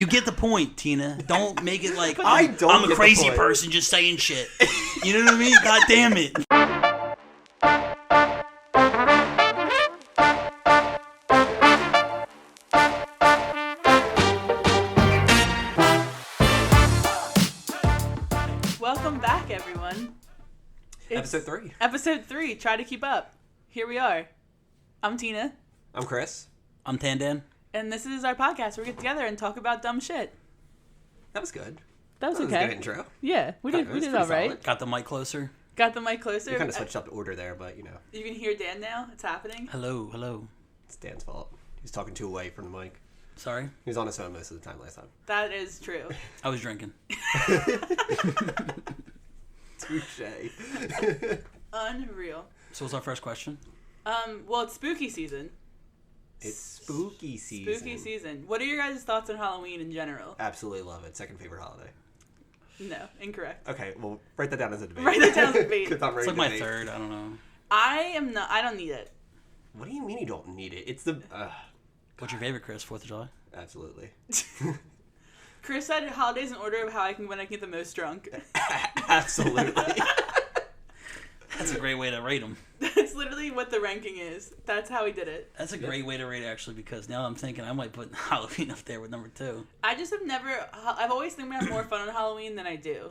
You get the point, Tina. Don't make it like I'm a crazy person just saying shit. You know what I mean? God damn it. Welcome back, everyone. Episode 3. Try to keep up. Here we are. I'm Tina. I'm Chris. I'm Tandan. And this is our podcast where we get together and talk about dumb shit. That was good. That was okay. That was a good intro. Yeah, we did all right. Solid. Got the mic closer. Got the mic closer. You kind of switched up the order there, but you know. You can hear Dan now. It's happening. Hello. It's Dan's fault. He was talking too away from the mic. Sorry? He was on his phone most of the time last time. That is true. I was drinking. Touche. Unreal. So what's our first question? Well, it's spooky season. It's spooky season. Spooky season. What are your guys' thoughts on Halloween in general? Absolutely love it. Second favorite holiday. No, incorrect. Okay, well, write that down as a debate. Write that down as a debate. It's like my third. I don't know. I don't need it. What do you mean you don't need it? It's the... What's your favorite, Chris? 4th of July? Absolutely. Chris said holidays in order of when I can get the most drunk. Absolutely. That's a great way to rate them. That's literally what the ranking is. That's how he did it. That's a great way to rate it, actually, because now I'm thinking I might put Halloween up there with number 2. I just have never... I've always think we have more fun on Halloween than I do.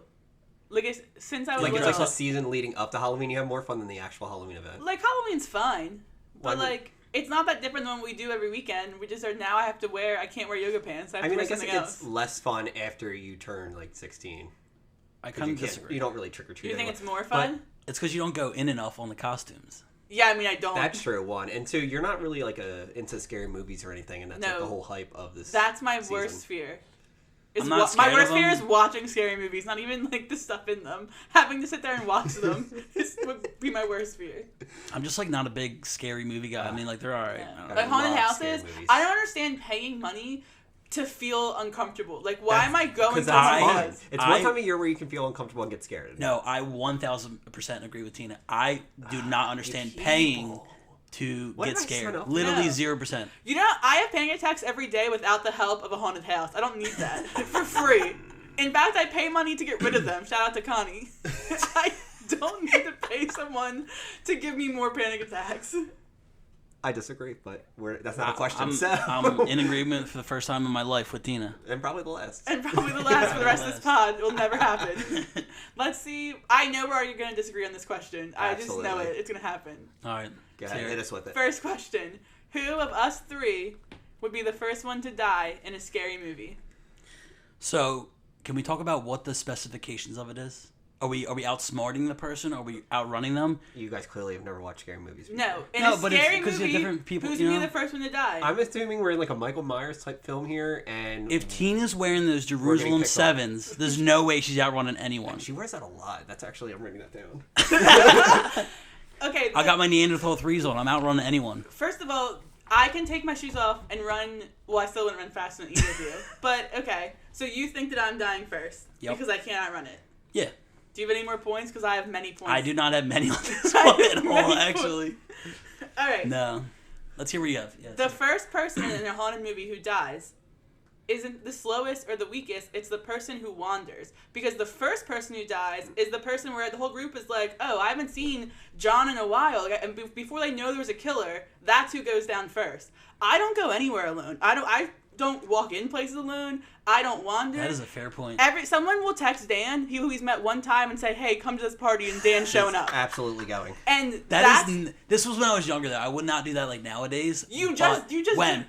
Since I was Like, little... it's like the season leading up to Halloween, you have more fun than the actual Halloween event. Like, Halloween's fine. But, Well, I mean- it's not that different than what we do every weekend. We just are... Now I can't wear yoga pants. I guess something it gets else. less fun after you turn, 16. I kind of disagree. You don't really trick-or-treat. You think it's more fun? It's because you don't go in enough on the costumes. Yeah, I mean, I don't. That's true, 1. And 2, you're not really, into scary movies or anything, and that's the whole hype of this That's my season. worst fear. I'm not scared my worst of fear them. is watching scary movies, not even, the stuff in them. Having to sit there and watch them would be my worst fear. I'm just, not a big scary movie guy. I mean, they're all right. Yeah. I don't Like, know. haunted love houses, scary movies. I don't understand paying money to feel uncomfortable. Why am I going to I- my Fun. It's one time a year where you can feel uncomfortable and get scared. No, I 1,000% agree with Tina. I do not understand paying to Why get did I sign scared. up? Literally No. 0%. You know, I have panic attacks every day without the help of a haunted house. I don't need that. For free. In fact, I pay money to get rid of them. Shout out to Connie. I don't need to pay someone to give me more panic attacks. I disagree, but that's not a question. I'm in agreement for the first time in my life with Tina. And probably the last. And probably the last for the rest of this pod. It will never happen. Let's see. I know we're already going to disagree on this question. I just know Absolutely. it. It's going to happen. All right. Go ahead, hit us with it. First question. Who of us three would be the first one to die in a scary movie? So, can we talk about what the specifications of it is? Are we outsmarting the person? Are we outrunning them? You guys clearly have never watched scary movies before. No. In No, a but it's scary 'cause you have movie, different people, who's you going to know? be the first one to die? I'm assuming we're in a Michael Myers type film here, and If Tina's wearing those Jerusalem picked on. 7s, there's no way she's outrunning anyone. she wears that a lot. That's actually, I'm writing that down. Okay. I got my Neanderthal 3s on. I'm outrunning anyone. First of all, I can take my shoes off and run. Well, I still wouldn't run faster than either of you. But, okay. So you think that I'm dying first. Yep. Because I can't outrun it. Yeah. Do you have any more points? Because I have many points. I do not have many on this I one have at many all, points. actually. All right. No. Let's hear what you have. Yeah, The first person in a haunted movie who dies isn't the slowest or the weakest. It's the person who wanders. Because the first person who dies is the person where the whole group is like, oh, I haven't seen John in a while. And before they know there was a killer, that's who goes down first. I don't go anywhere alone. I don't walk in places alone. I don't wander. That is a fair point. Someone will text Dan, who he's met one time, and say, hey, come to this party, and Dan's showing up. Absolutely going. And This was when I was younger, though. I would not do that nowadays. You just when?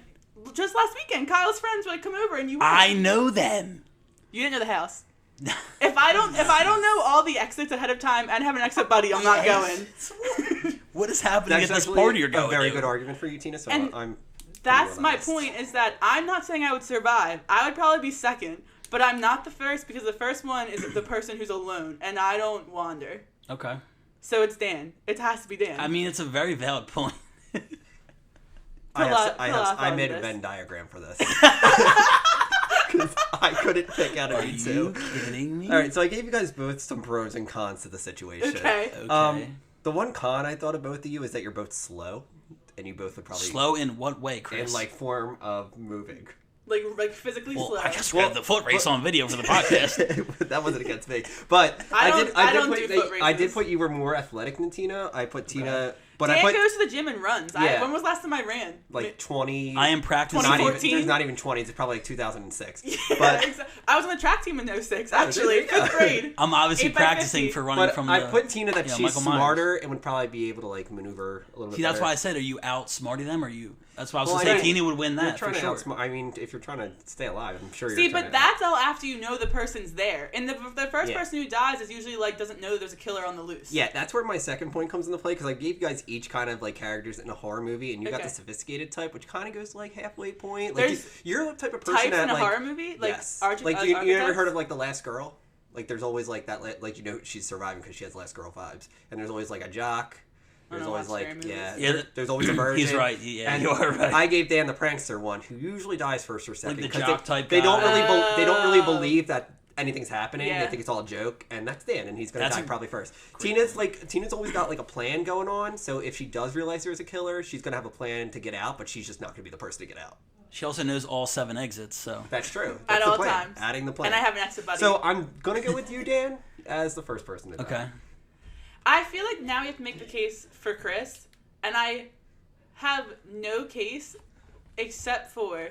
Just last weekend, Kyle's friends would come over and you went. I know them. You didn't know the house. If I don't know all the exits ahead of time and have an exit buddy, I'm not going. What is happening That's at this actually party you're going a very to? good argument for you, Tina, so And I'm... That's my point, is that I'm not saying I would survive. I would probably be second, but I'm not the first because the first one is the person who's alone, and I don't wander. Okay. So it's Dan. It has to be Dan. I mean, it's a very valid point. I made a Venn diagram for this. Because I couldn't pick out Are any you two. kidding me? All right, so I gave you guys both some pros and cons to the situation. Okay. The one con I thought of both of you is that you're both slow, and you both would probably Slow in what way, Chris? in form of moving. like physically Well, slow. I guess we had the foot race on video for the podcast. That wasn't against me, but I don't do foot I did races. put you were more athletic than Tina. I put Tina, but Dan I put goes to the gym and runs. Yeah. When was the last time I ran? like 20. I am practicing. Not even, 2014? there's not even 20. It's probably like 2006. Yeah, But I was on the track team in 06, there actually, you go. 5th grade. I'm obviously 8 by practicing 50. for running but from I the. put Tina that she's Michael Myers. smarter and would probably be able to like maneuver a little bit. See, that's better. why I said, are you outsmarting them, or are you? That's why I was Well, gonna I say think Tina would win You're that trying for to sure. outsmart. I mean, if you're trying to stay alive, I'm sure you're. See, trying but to- that's all after you know the person's there. And the first Yeah. person who dies is usually like doesn't know there's a killer on the loose. Yeah, that's where my second point comes into play because I gave you guys each kind of like characters in a horror movie, and you got Okay. the sophisticated type, which kind of goes like halfway point. Like There's you're the type of person Types that in a like horror movie, like yes, arch- like you ever archetypes? heard of like The Last Girl? Like there's always like that, like you know she's surviving because she has Last Girl vibes, and there's always like a jock. There's don't always watch like scary yeah, movies. Yeah, there's always a virgin. He's right. Yeah, And you are right. I gave Dan the prankster one, who usually dies first or second. the 'cause jock type they don't guy. really they don't really Oh. believe that anything's happening. Yeah. They think it's all a joke, and that's Dan, and he's gonna That's die a probably first. great Tina's always got like a plan going on. So if she does realize there's a killer, she's gonna have a plan to get out, but she's just not gonna be the person to get out. She also knows all 7 exits, so. That's true. At That's the all plan. times. Adding the plan. And I have an extra buddy. So I'm gonna go with you, Dan, as the first person to die. Okay. I feel like now we have to make the case for Chris, and I have no case except for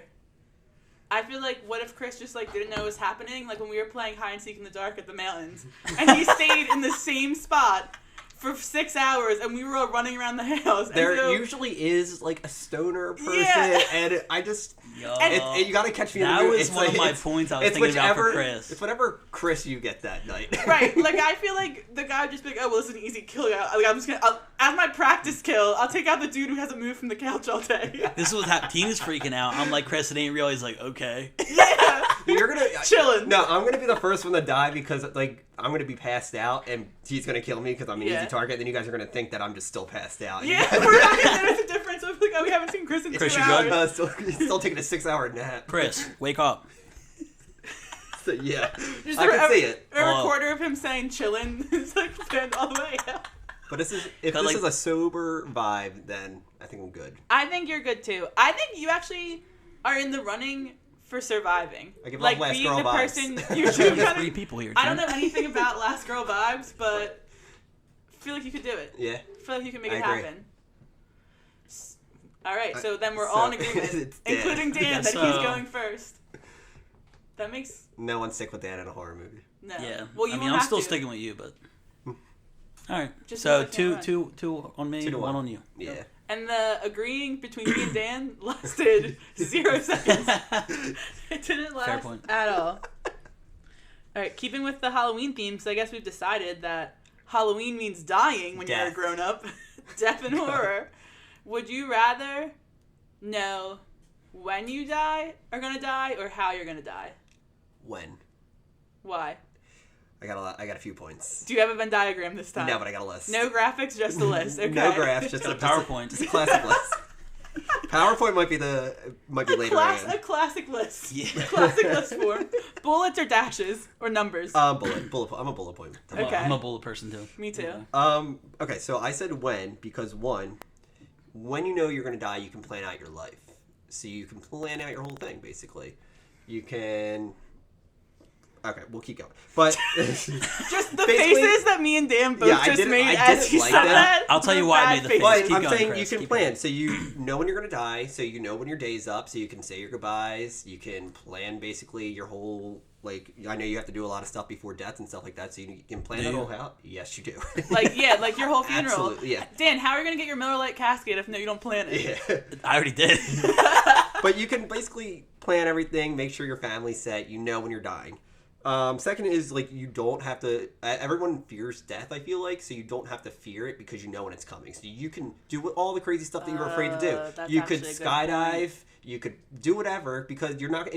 I feel like what if Chris just like didn't know what was happening, like when we were playing hide and seek in the dark at the mountains, and he stayed in the same spot for 6 hours, and we were all running around the house. There and so, usually is like a stoner person, Yeah. and I just Yo. you gotta catch me in That the mood. was It's one of like- my it's- points I was it's thinking about for whichever- Chris. It's whatever Chris you get that night. right, like I feel like the guy would just be like, oh well, this is an easy kill. Like I'm just gonna, as my practice kill, I'll take out the dude who hasn't moved from the couch all day. This is what happened. Tina's freaking out. I'm like, Chris, it ain't real. He's like, okay. Yeah, You're gonna chilling. No, I'm gonna be the first one to die because like I'm gonna be passed out and he's gonna kill me because I'm an Yeah. easy target. Then you guys are gonna think that I'm just still passed out. Yeah, we're not gonna notice the difference. I'm like, oh, we haven't seen Chris in Chris, 2 you good? hours. Still taking a 6-hour nap. Chris, wake up. So, yeah, Just I can see it. A Oh. recorder of him saying "chillin'" is like planned all the way out. But if Got, this like- is a sober vibe, then I think I'm good. I think you're good too. I think you actually are in the running for surviving. I give off like Last being Girl the vibes. person you We should got kind 3 of. people here. I don't Tim. know anything about Last Girl vibes, but feel like you could do it. Yeah. Feel like you can make I it agree. happen. All right, so then we're So, all in agreement, it's Dan. including Dan, Yeah, that so- he's going first. That makes No one's sick with Dan in a horror movie. no. Yeah. Well, you I mean, won't I'm have still to. sticking with you, but. All right. Just So know I can't two on me, 2 to 1 1 on you. Yeah. And the agreeing between me and Dan lasted 0 seconds. It didn't last point. at all. All right, keeping with the Halloween theme, so I guess we've decided that Halloween means dying when you're a Death. grown up. Death and horror. Would you rather know when you are gonna die or how you're gonna die? When? Why? I got a few points. Do you have a Venn diagram this time? No, but I got a list. No graphics, just a list. Okay. No graphs, just Got a a PowerPoint. Just a classic list. PowerPoint might be later A on. classic list. Yeah. Classic list form. Bullets or dashes or numbers. Bullet. I'm a bullet point. Okay. I'm a bullet person too. Me too. Okay, so I said when because when you know you're gonna die, you can plan out your life. So you can plan out your whole thing, basically. You can. Okay, we'll keep going. But Just the Basically- faces that me and Dan both Yeah, I just didn't- made I as didn't he like said that. that. I'll tell you were why I bad made the faces. face. But Keep I'm going, saying Chris, you can keep plan. So you know when you're gonna die. So you know when your day's up. So you can say your goodbyes. You can plan basically your whole I know you have to do a lot of stuff before death and stuff like that. So you can plan Do it you? all out. Yes, you do. Like your whole funeral. Absolutely, yeah. Dan, how are you gonna get your Miller Lite casket if you don't plan it? Yeah. I already did. But you can basically plan everything, make sure your family's set, you know when you're dying. Second is, you don't have to... everyone fears death, I feel like, so you don't have to fear it because you know when it's coming. So you can do all the crazy stuff that you were afraid to do. That's You could actually a good skydive, you could do whatever, because if you're not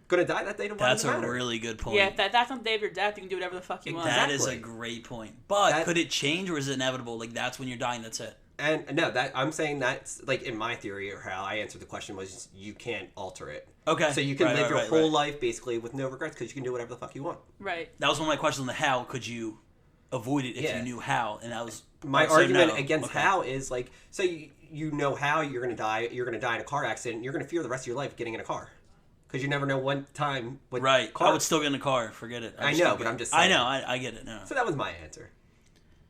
going to die that day, That's doesn't a matter. really good point. Yeah, if that's on the day of your death, you can do whatever the fuck you want. That is a Exactly. great point. But That- could it change or is it inevitable? That's when you're dying, that's it. And no, I'm saying that's, in my theory, or how I answered the question was you can't alter it. Okay. So you can Right, live right, your right, whole right. life, basically, with no regrets, because you can do whatever the fuck you want. Right. That was one of my questions on the how. Could you avoid it if Yeah. you knew how? And that was My so argument no. against Okay. how is say you know how you're going to die in a car accident, you're going to fear the rest of your life getting in a car. Because you never know one time. With Right. cars. I would still get in the car. Forget it. I know, but I'm just saying. I know. I get it. No. So that was my answer.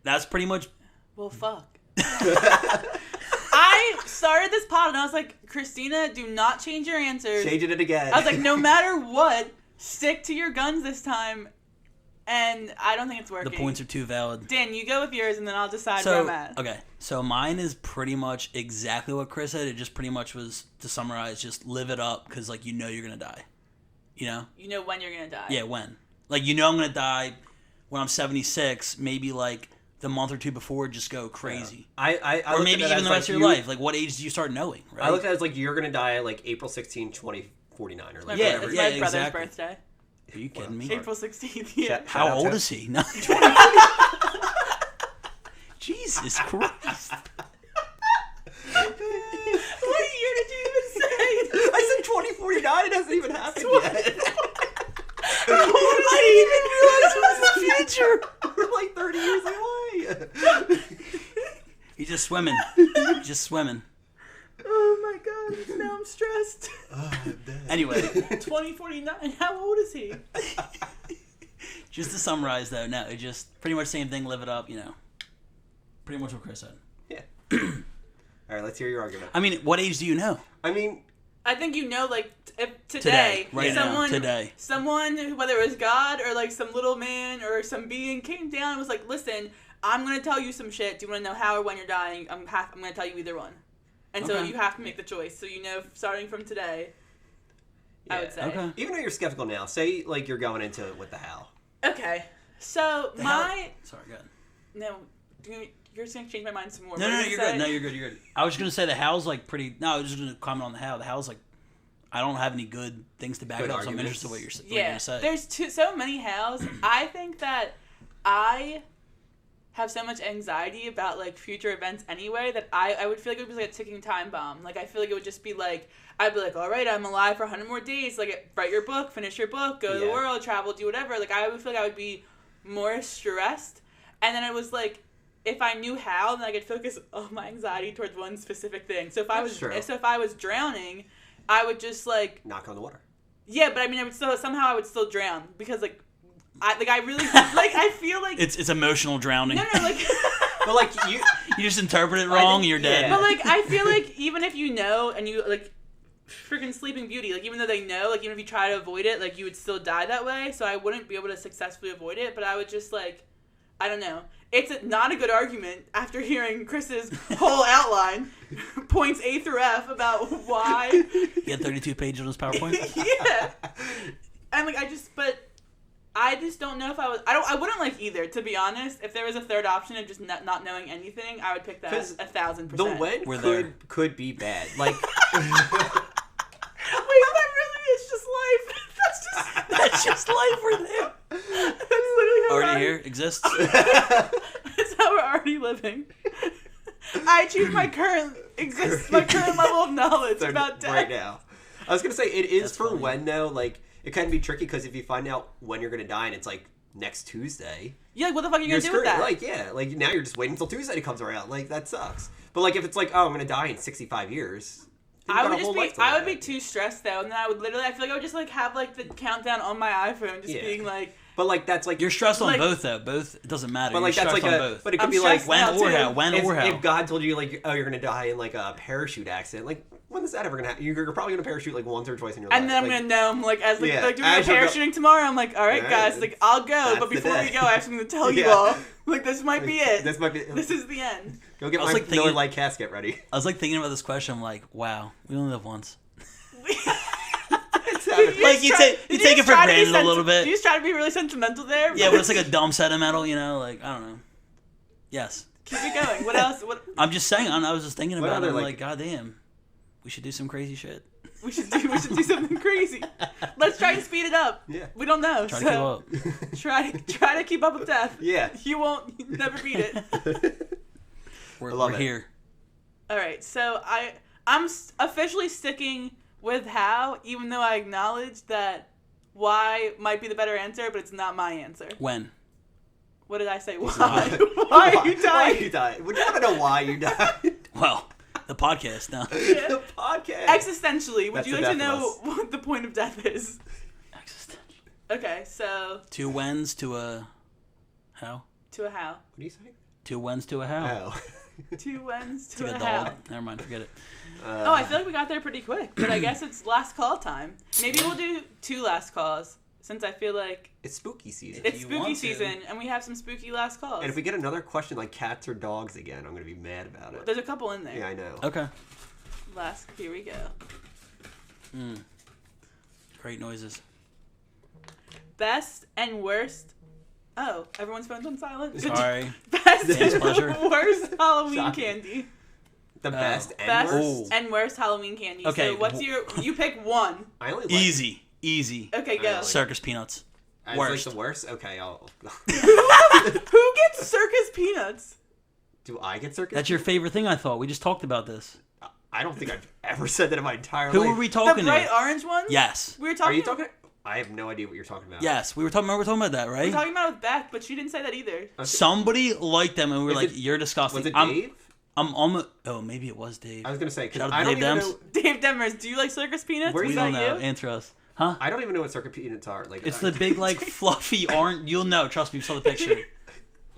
That's pretty much. Well, fuck. I started this pod and I was like, Christina, do not change your answers. Changing it again. I was like, no matter what, stick to your guns this time. And I don't think it's working. The points are too valid. Dan, you go with yours and then I'll decide where I'm at. Okay. So mine is pretty much exactly what Chris said. It just pretty much was, to summarize, just live it up because, like, you know you're going to die. You know? You know when you're going to die. Yeah, when. Like, you know I'm going to die when I'm 76. Maybe, like, the month or two before, just go crazy. Yeah. I or maybe even the rest of your life. Like, what age do you start knowing, right? I looked at it as, like, you're going to die, like, April 16, 2049. Or, like, Yeah, whatever. It's my yeah, brother's exactly. birthday. Are you kidding me? April 16th, yeah. How old is he? No. Jesus Christ. What year did you even say? I said 2049. It hasn't even happened yet. I didn't even realize it was the future. We're like 30 years away. He's just swimming. Just swimming. Oh my god, now I'm stressed. Oh, I'm dead. Anyway. 2049, how old is he? Just to summarize, though, no, it just pretty much same thing, live it up, you know. Pretty much what Chris said. Yeah. All right, let's hear your argument. I mean, what age do you know? I mean, I think you know, like, if today, Right now, today. Someone, whether it was God or, like, some little man or some being came down and was like, listen, I'm going to tell you some shit. Do you want to know how or when you're dying? I'm going to tell you either one. And so you have to make the choice. So you know, starting from today, I would say. Okay. even though you're skeptical now, say, like, you're going into it with the how. Okay. So Sorry, go ahead. No, you're just going to change my mind some more. No, What no, were no, you you're gonna good. say? No, you're good, you're good. I was going to say the how's, like, pretty... No, I was just going to comment on the how. The how's, like... I don't have any good things to back Good it up, so I'm arguments. interested in what you're Yeah, going to say. there's so many hows. I think that I have so much anxiety about, like, future events anyway that I would feel like it would be like a ticking time bomb. Like, I feel like it would just be like, I'd be like, all right, I'm alive for 100 more days. Like, write your book, finish your book, go to the world, travel, do whatever. Like, I would feel like I would be more stressed. And then it was like, if I knew how, then I could focus all my anxiety towards one specific thing. So if I was drowning, I would just, like, Knock on the water. yeah, but I mean, I would still drown because, like, I really like, I feel like It's emotional drowning. no, like, But, like, you... You just interpret it wrong, you're dead. yeah. but, like, I feel like even if you know and you, like, freaking Sleeping Beauty, like, even though they know, like, even if you try to avoid it, like, you would still die that way. So I wouldn't be able to successfully avoid it. But I would just, like, I don't know. It's not a good argument after hearing Chris's whole outline, points A through F, about why. He had 32 pages on his PowerPoint. Yeah. And, like, I just don't know if I wouldn't like either, to be honest. If there was a third option of just not knowing anything, I would pick that 1,000%. The when could be bad. Like... Wait, that really is just life. That's just life for them. That's literally how Already here, exists. That's how we're already living. I choose my current level of knowledge about death. Right now. I was going to say, it is That's for funny. when, though, like, it can be tricky because if you find out when you're going to die and it's, like, next Tuesday... Yeah, like, what the fuck are you going to do with screwed. that? Like, yeah, like, now you're just waiting until Tuesday comes around. Like, that sucks. But, like, if it's like, oh, I'm going to die in 65 years... I would be too stressed, though, and then I would literally, I feel like I would just, like, have, like, the countdown on my iPhone, just being like... But, like, that's, like... You're stressed on like- both, though. Both, it doesn't matter. But, like, You're that's stressed like on a... both. But it could I'm be, like... stressed When now, or too. how. When or how. If God told you, like, oh, you're going to die in, like, a parachute accident, like, when is that ever going to happen? You're probably going to parachute, like, once or twice in your life. And then I'm like, gonna know, like, as, like, Yeah, like doing my as you're parachuting tomorrow, I'm like, alright, Yeah, guys, like, I'll go, that's but the before we day. go, I have something to tell you Yeah. all. Like, this might be it. This might be... This is the end. Go get I was, my like, thinking- Miller Lite casket ready. I was, like, thinking about this question. I'm like, wow, we only live once. Like, you take it for granted a little bit. You just try to be really sentimental there? Yeah, but it's like a dumb sentimental, you know? Like, I don't know. Yes. Keep it going. What else? What I'm just saying, I was just thinking What about it. other, I'm like- like, goddamn, we should do some crazy shit. we should do something crazy. Let's try and speed it up. Yeah. We don't know. Try so to keep up. try to keep up with death. Yeah. You won't never beat it. We're love it. here. All right. So I'm officially sticking with how, even though I acknowledge that why might be the better answer, but it's not my answer. When? What did I say? Why? not. Why are you Why dying? you died? Would you want to know why you died? Well, The podcast now. The podcast. Existentially, would That's you the like to death of know us. what the point of death is? Existential. Okay, so 2 wins to a how? to a how? What do you say? 2 wins to a how. Oh. 2 wins It's to like a a how. dog. Never mind, forget it. Oh, I feel like we got there pretty quick, but I guess it's last call time. Maybe we'll do 2 last calls, since I feel like It's spooky season. it's you spooky want to. season, and we have some spooky last calls. And if we get another question like cats or dogs again, I'm gonna be mad about it. There's a couple in there. Yeah, I know. Okay. Here we go. Great noises. Best and worst. Oh, everyone's phone's on silent. Good Sorry. Best Dance and pleasure. worst Halloween Shocking. candy. The best and Best worst. Ooh. and worst Halloween candy. Okay, So what's your? You pick one. I only like. Easy. Okay, go. like- Circus peanuts. I Worst. like the worst. Okay, I'll. Who gets circus peanuts? Do I get circus? That's your favorite thing, I thought. We just talked about this. I don't think I've ever said that in my entire Who life. were we The talking bright to? orange ones? Yes. We were Are talking. you talking? I have no idea what you're talking about. Yes. We were talking about that, We right? were talking about it with Beck, but she didn't say that either. Okay. Somebody liked them, and we were Is like, it- "You're disgusting." Was it I'm Dave? almost. Oh, maybe it was Dave. I was gonna say. 'Cause Shout out to I don't Dave even Dems. know. Dave Demers, do you like circus peanuts? Where Was We that don't know. you? Answer us, huh? I don't even know what circus peanuts are. Like It's the big, like, fluffy orange. You'll know. Trust me. You saw the picture.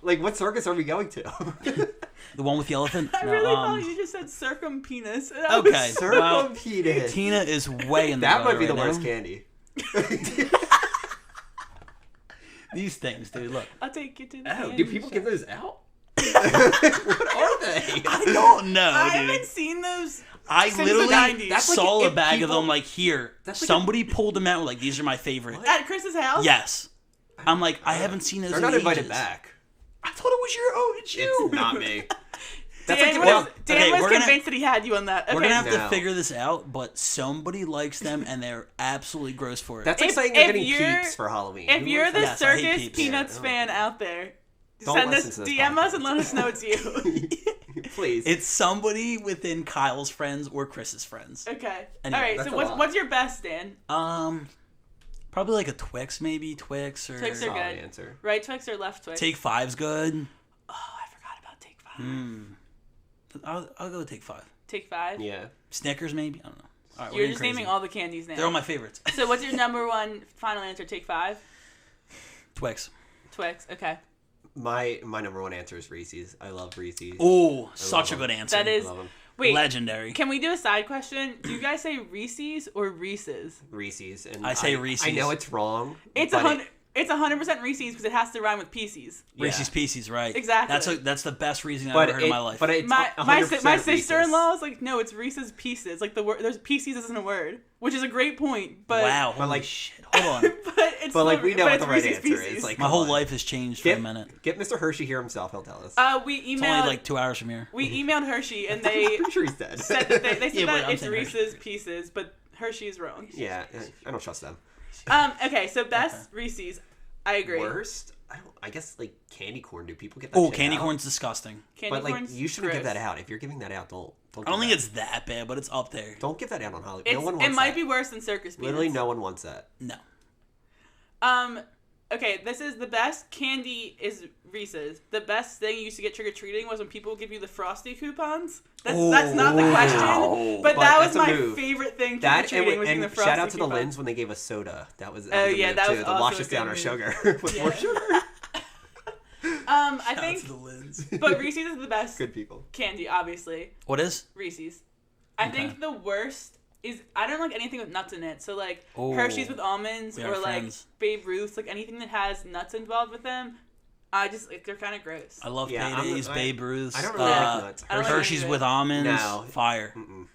Like what circus are we going to? The one with the elephant. I No, really thought you just said circumpenis. And I was Okay. Well, Circumpetus. Tina is way in the That gutter might be the right worst now. candy. These things, dude. Look. I'll take you to the Oh, candy do people shop. give those out? What are they? I don't know, I dude. haven't seen those. I since the literally 90s. That's like saw a if bag of people- them like here. That's like Somebody pulled them out like these are my favorite. At Chris's house? Yes. I'm like, I haven't seen those They're in not invited ages. back. I thought it was your own. It's you. It's not me. That's Dan like the was, Dan okay, was we're gonna- convinced that he had you on that. Okay. We're gonna have No. to figure this out, but somebody likes them and they're absolutely gross for it. That's like If- saying you're if getting you're- peeps for Halloween. If Who you're wants the Yes, I hate Circus peeps. Peanuts Yeah, fan out there, Don't send us listen to this DM us podcast. and let us know it's you. that? Please. It's somebody within Kyle's friends or Chris's friends. Okay. Anyway, All right. that's So a what's lot. what's your best, Dan? Probably like a Twix, maybe Twix or Twix are Solid good. answer. Right Twix or left Twix? Take Five's good. Oh, I forgot about Take 5. I'll go with Take 5. Take 5. Yeah. Snickers, maybe. I don't know. All right, we're You're getting just crazy. naming all the candies now. They're all my favorites. So what's your number one final answer? Take 5. Twix. Twix. Okay. My number one answer is Reese's. I love Reese's. Oh, such a them. good answer. That I is. love them. Wait. legendary. Can we do a side question? Do you guys say Reese's or Reese's? Reese's. And I say Reese's. I know it's wrong. It's but 100. It's 100% Reese's because it has to rhyme with Pieces. Yeah. Reese's Pieces, right? Exactly. That's the best reason I've But ever heard in my life. But it's My 100% sister-in-law is like, no, it's Reese's Pieces. Like the word, there's Pieces isn't a word, which is a great point. But wow, but holy like- shit. Hold on. but it's But, like, still- we know but what it's the right Reese's answer is, Pieces. like- My Come whole on. life has changed for a minute. Get Mr. Hershey here himself. He'll tell us. We It's emailed only like 2 hours from here. we emailed Hershey and I'm they pretty sure he's dead. said that they said Yeah, but that I'm it's saying Reese's Pieces, but Hershey is wrong. Yeah, I don't trust them. Okay, so best Reese's. I agree. Worst? I guess like candy corn. Do people get that? Oh, shit candy out? corn's disgusting. Candy But like corn's you shouldn't give gross. that out. If you're giving that out, don't. I don't think it's that bad, but it's up there. Don't give that out on Halloween. It's, No one wants it might that. be worse than Circus Peanuts. Literally, no one wants that. No. Okay, this is the best candy is Reese's. The best thing you used to get trick or treating was when people give you the Frosty coupons. That's not the Oh, question, wow. but But that was that's a my move. favorite thing trick or That treating was getting and the Frosty shout out to the coupons. Lins when they gave us soda. That was Oh, a yeah, move, that too, was to also wash a us down good our move. sugar with more Yeah. sugar. I think, the lens. but Reese's is the best Good people. candy, obviously. What is? Reese's. I Okay. think the worst is I don't like anything with nuts in it. So like Oh. Hershey's with almonds We or are like friends. Babe Ruth's, like anything that has nuts involved with them. I just like they're kind of gross. I love Yeah, Paydays, Babe Ruth's. I don't really like nuts. I don't like Hershey's any of with it. almonds. No. Fire. Mm-mm.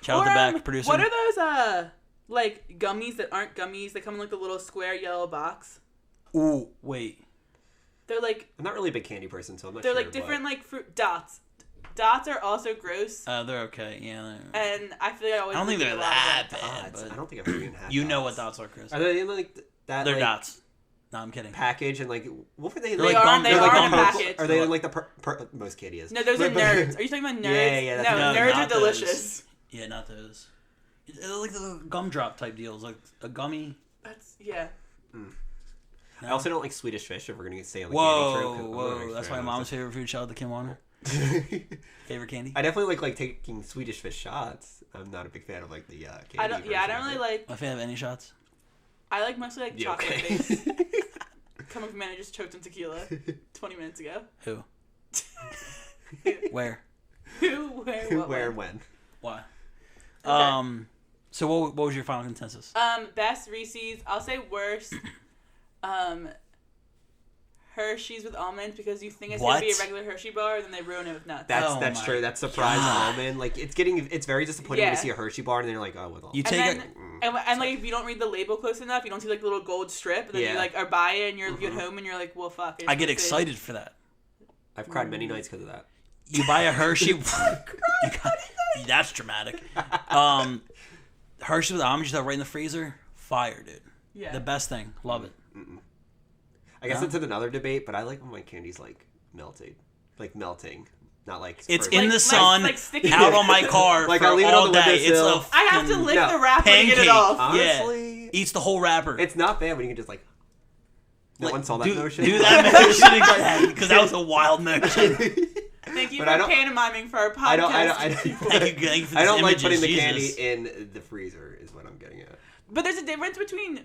Shout out to Beck, producer. What are those like gummies that aren't gummies? They come in like the little square yellow box. Ooh, wait. They're like I'm not really a big candy person, so I'm not they're sure. like different like fruit dots. Dots are also gross, They're okay. Yeah. and I feel like I always I don't think look they're at a lot that of them. bad, Dots. but I don't think I've ever even had. you know dots. what dots are, Chris. Are they in like that? They're like, dots. No, I'm kidding. package and like what were they? They're They like are. gum- They they're are like in a gum- package. Are they in like the most candy is? No, those are But- nerds. Are you talking about nerds? Yeah, that's no, what- nerds are not those. delicious. Yeah, not those. They're like the gumdrop type deals, like a gummy. That's yeah. I also don't like Swedish fish. If we're gonna stay on the Whoa, candy trail. 'cause I'm not a whoa! big That's fan my of mom's it. favorite food. Shout out to Kim Warner. Favorite candy? I definitely like taking Swedish Fish shots. I'm not a big fan of like the candy. I don't really like. A fan of any shots? I like mostly like chocolate okay? base. Coming from man who just choked on tequila 20 minutes ago. Who? Where? Who? Where? What? Where and when? Why? Okay. So what was your final consensus? Best Reese's. I'll say worst. Hershey's with almonds, because you think it's gonna be a regular Hershey bar, and then they ruin it with nuts. That's true. That's surprise almond. Like it's very disappointing when you see a Hershey bar and then you're like, oh, with almonds. You take and like if you don't read the label close enough, you don't see like a little gold strip, and then you like are buy it and you get home and you're like, well, fuck. I get excited for that. I've cried many nights because of that. You buy a Hershey. That's dramatic. Hershey with almonds, you throw right in the freezer. Fire, dude. Yeah. The best thing. Love it. I guess it's another debate, but I like when my candy's like melting, not like it's frozen. in the sun, like sticking out on my car like for I leave it all on the day. windowsill. It's I have to lick the wrapper to get it pancake. off. Honestly, Eats the whole wrapper. it's not bad when you can just like. No one saw that motion. Do that motion again, because that was a wild motion. Thank you for pantomiming for our podcast. I don't Thank you for this I don't like images, putting the Jesus. candy in the freezer. Is what I'm getting at. But there's a difference between.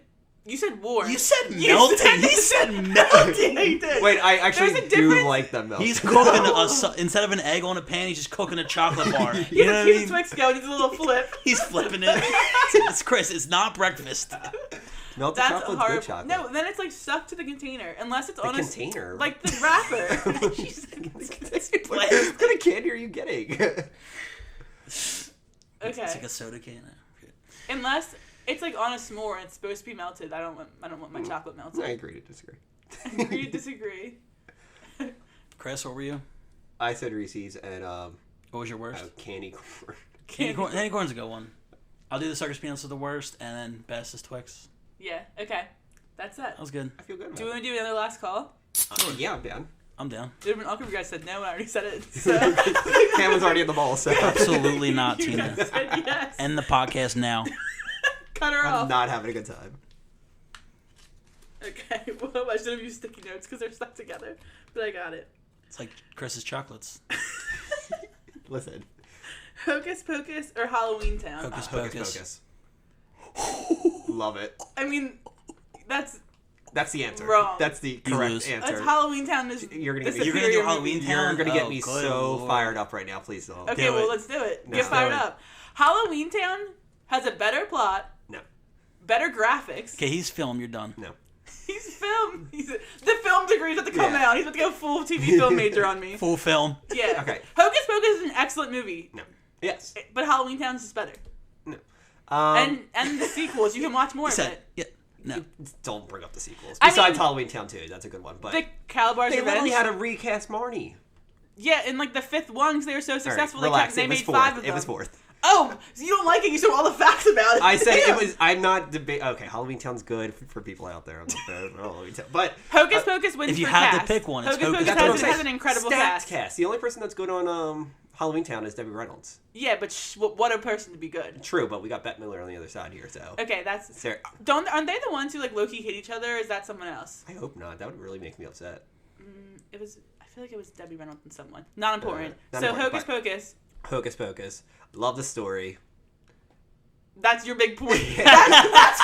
You said warm. You said melting. He said melting. He did. Wait, I actually There's a do difference. like the melting. He's cooking instead of an egg on a pan, he's just cooking a chocolate bar. You know what I Keep mean? Twix going. It's a little flip. He's flipping it. It's Chris. It's not breakfast. Melted That's chocolate's hard. good chocolate. No, then it's like stuck to the container, unless it's on a container. like the wrapper. What kind of candy are you getting? Okay. It's like a soda can. Unless it's like on a s'more and it's supposed to be melted. I don't want my chocolate melted. I agree to disagree. Agree to disagree. Chris, what were you? I said Reese's and What was your worst? candy corn. Candy corn's a good one. I'll do the Circus peanuts are the worst, and then best is Twix. Yeah. Okay. That's it. That was good. I feel good about Do we want to do another last call? Yeah, I'm down. I'm down. It would have been awkward if you guys said no and I already said it. So. Cam was already in the ball, so Absolutely not, You Tina. guys said yes. End the podcast now. Cut her I'm off. not having a good time. Okay. Well, I should have used sticky notes because they're stuck together, but I got it. It's like Chris's chocolates. Listen. Hocus Pocus or Halloween Town? Hocus Hocus Pocus. Pocus. Love it. I mean, that's the answer. Wrong. That's the You correct lose. answer. That's Halloween Town is You're gonna the get me- You're gonna do superior Halloween movie. Town? You're gonna get Oh, me good so Lord. fired up right now. Please don't. Okay, Do well, it. let's do it. No. Get fired Do it. up. Halloween Town has a better plot, No. better graphics. Okay, he's film. You're done. No. He's film. The film degree's about to come Yeah. out. He's about to go full TV film major on me. Full film. Yeah. Okay. Hocus Pocus is an excellent movie, No. Yes. but Halloween Town is just better. No. And the sequels, you can watch more He of said, it. yeah. No. Don't bring up the sequels. I Besides mean- Halloween Town 2, that's a good one. But The Calabar's they literally Revenge. had to recast Marnie. Yeah, in like the fifth one, because they were so successful, relax. they It was made fourth. 5 of them. It was fourth. Oh, so you don't like it? You saw all the facts about it. I said Damn. it was. I'm not debate. Okay, Halloween Town's good for people out there. I'm not bad for Halloween Town, but Hocus Pocus wins if you for had to cast. pick one, it's Hocus Hocus Pocus Pocus. that's what I'm has saying. an incredible Stacked cast. The only person that's good on Halloween Town is Debbie Reynolds. Yeah, but what a person to be good. True, but we got Bette Miller on the other side here, so. Okay, that's Sarah, aren't they the ones who like low-key hit each other? Or is that someone else? I hope not. That would really make me upset. It was. I feel like it was Debbie Reynolds and someone. Not important. Not So important, Hocus but- Pocus. Hocus Pocus. Love the story. That's your big point. that's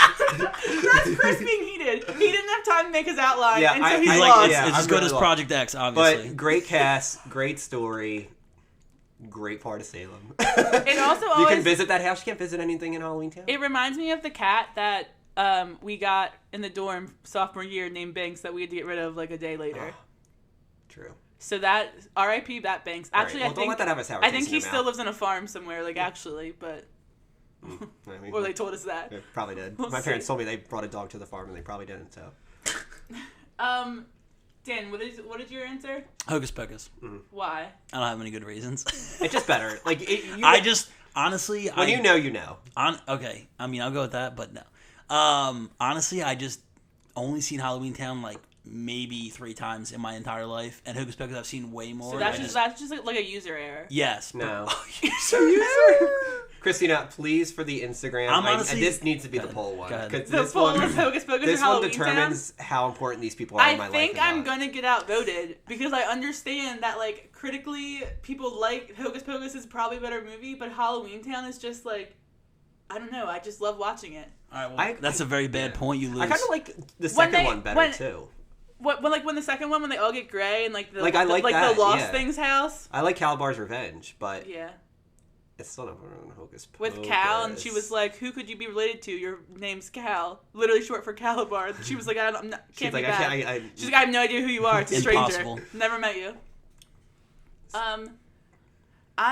Chris being heated. He didn't have time to make his outline, Yeah, and so I he's He's like- lost. like, yeah, it's I'm as good really as lost. Project X, obviously. But great cast, great story, great part of Salem. It also You always can visit that house. You can't visit anything in Halloween Town. it reminds me of the cat that we got in the dorm sophomore year named Banks that we had to get rid of like a day later. True. So that R.I.P. that Banks. Actually, Well, I don't think let that have a sour I taste think in he your still mouth. lives on a farm somewhere, like actually, but I mean, or they told us that. They probably did. We'll My see. parents told me they brought a dog to the farm and they probably didn't. So Dan, what is your answer? Hocus Pocus. Why? I don't have any good reasons. it's just better. Like I just honestly, when you know, you know. Okay, I mean, I'll go with that, but no. Honestly, I just only seen Halloween Town like maybe 3 times in my entire life, and Hocus Pocus I've seen way more. So that's just like a user error. Yes. No. User. Christina, please for the Instagram. Honestly, this needs to be the poll one. The poll is Hocus Pocus This or one Halloween determines how important these people are in my life. I think I'm gonna get outvoted because I understand that like critically people like Hocus Pocus is probably a better movie, but Halloween Town is just like I don't know. I just love watching it. All right, well, that's a very bad point. You lose. I kind of like the second one better too. When the second one when they all get gray and like the I like that, the Lost Things house. I like Calabar's Revenge, but yeah. It's still not Hocus Pocus. With Cal, and she was like, "Who could you be related to? Your name's Cal, literally short for Calabar." She was like, "I don't, can't be bad." She's like, "I have no idea who you are. It's a stranger. Never met you."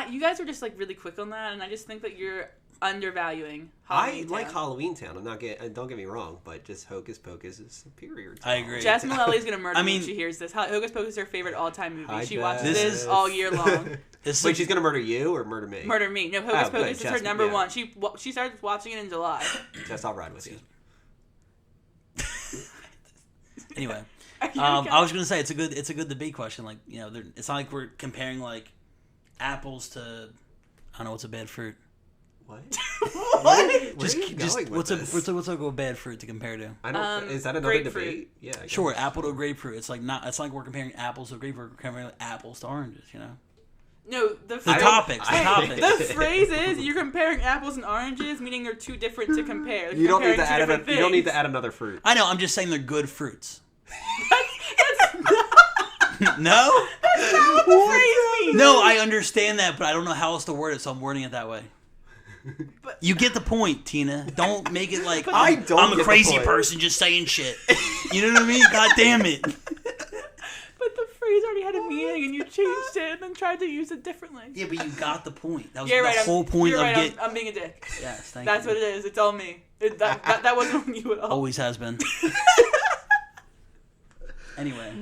You guys were just like really quick on that, and I just think that you're undervaluing Halloween Town. I like Halloween Town. Don't get me wrong, but just Hocus Pocus is superior to I agree. Jess Mullally gonna murder me when she hears this. Hocus Pocus is her favorite all-time movie. Hi, she Jess. watches this all year long. Wait, she's gonna murder you or murder me? Murder me. No, Hocus Pocus is her number one. Yeah. She started watching it in July. Jess, I'll ride with you. Anyway, I was gonna say it's a good debate question. Like it's not like we're comparing like apples to I don't know what's a bad fruit. What? What? What's a bad fruit to compare to? I don't. Is that another grapefruit. debate? Yeah. Sure, apple to grapefruit. It's like we're comparing apples to grapefruit. We're comparing apples to oranges. No, the topics. The phrase is you're comparing apples and oranges, meaning they're too different to compare. You don't need to add another fruit. I know. I'm just saying they're good fruits. That's not, No. that's not what the phrase means. No, I understand that, but I don't know how else to word it, so I'm wording it that way. But, you get the point, Tina. Don't make it like I'm a crazy person just saying shit. You know what I mean? God damn it. But the phrase already had a meaning, and you changed it and then tried to use it differently. Yeah, but you got the point. That was the whole point of it. I'm being a dick. Yes, thank That's you. what it is. It's all me. That wasn't on you at all. Always has been. Anyway.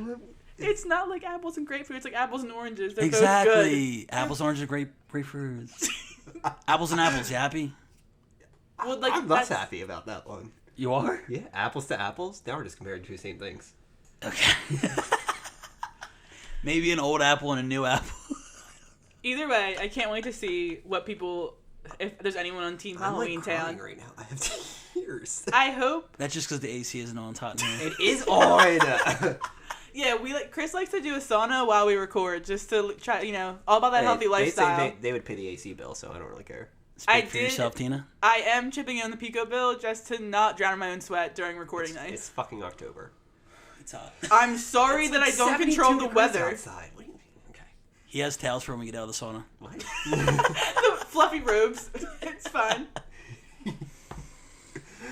It's not like apples and grapefruit. It's like apples and oranges. They're exactly. both good. Apples, oranges, grapefruits. Apples and apples. You happy? Well, I'm less happy about that one. You are? Yeah, apples to apples. Now we're just comparing two same things. Okay. Maybe an old apple and a new apple. Either way, I can't wait to see what people, if there's anyone on Team Halloween Town. Right now, I have tears. I hope. That's just because the AC isn't on top of me. It is on. Yeah, Chris likes to do a sauna while we record, just to try, all about that healthy lifestyle. They would pay the AC bill, so I don't really care. Speak for yourself, Tina. I am chipping in on the Pico bill just to not drown in my own sweat during recording nights. It's fucking October. It's hot. I'm sorry that I don't control the weather. Outside. What do you mean? Okay. He has towels for when we get out of the sauna. What? The fluffy robes. It's fine.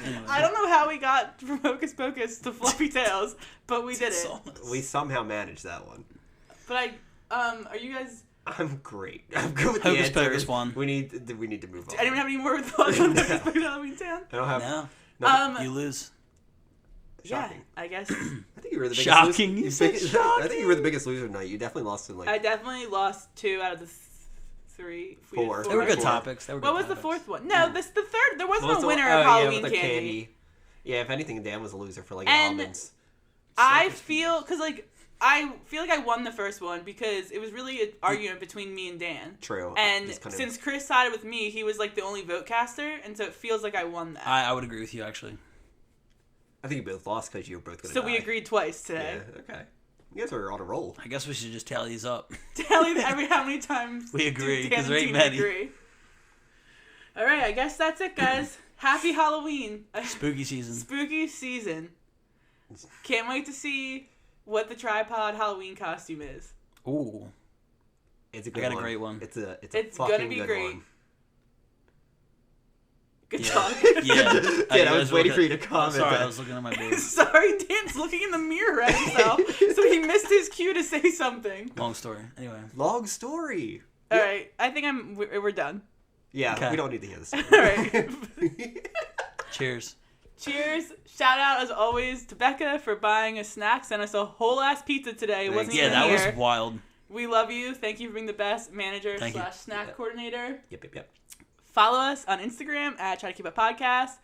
Anyway. I don't know how we got from Hocus Pocus to Fluffy Tails, but we did it. We somehow managed that one. But are you guys? I'm great. I'm good with Hocus the answers. Pocus one. We need to move on. Does anyone have any more thoughts on Hocus Pocus Halloween Town? I don't have. No. You lose. Shocking. Yeah, I guess. I think you were the biggest Shocking. loser. You said shocking. I think you were the biggest loser tonight. You definitely lost in I definitely lost 2 out of the 3. Four. They were good topics. What was the fourth one? No, the third. There wasn't a winner of Halloween candy. Yeah, if anything, Dan was a loser for almonds. I feel like I won the first one because it was really an argument between me and Dan. True. And since Chris sided with me, he was like the only vote caster, and so it feels like I won that. I would agree with you, actually. I think you both lost because you were both going to die. So we agreed twice today. Yeah, okay. You guys are on a roll. I guess we should just tally these up. Tally how many times we agree, because Dan there and ain't Tina many. agree. All right, I guess that's it, guys. Happy Halloween. Spooky season. Spooky season. Can't wait to see what the Trypod Halloween costume is. Ooh. It's a good one. I got one. a great one. It's a gonna be good great. One. Good talk. Yeah. I was waiting for you to comment. Sorry, I was looking at my boobs. Sorry, Dan's looking in the mirror at himself, so he missed his cue to say something. Long story. Anyway. Long story. All right, I think we're done. Yeah, okay. We don't need to hear this. All right. Cheers. Cheers. Shout out, as always, to Becca for buying us snacks. Sent us a whole ass pizza today. It wasn't even that here. was wild. We love you. Thank you for being the best manager Thank / snack coordinator. Yep. Follow us on Instagram at Try to Keep Up Podcast.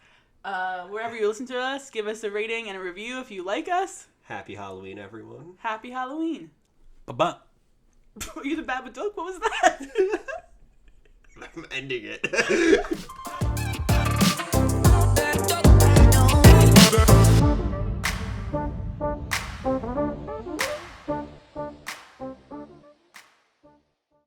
Wherever you listen to us, give us a rating and a review if you like us. Happy Halloween, everyone. Happy Halloween. Bye-bye. Are you the Babadook? What was that? I'm ending it.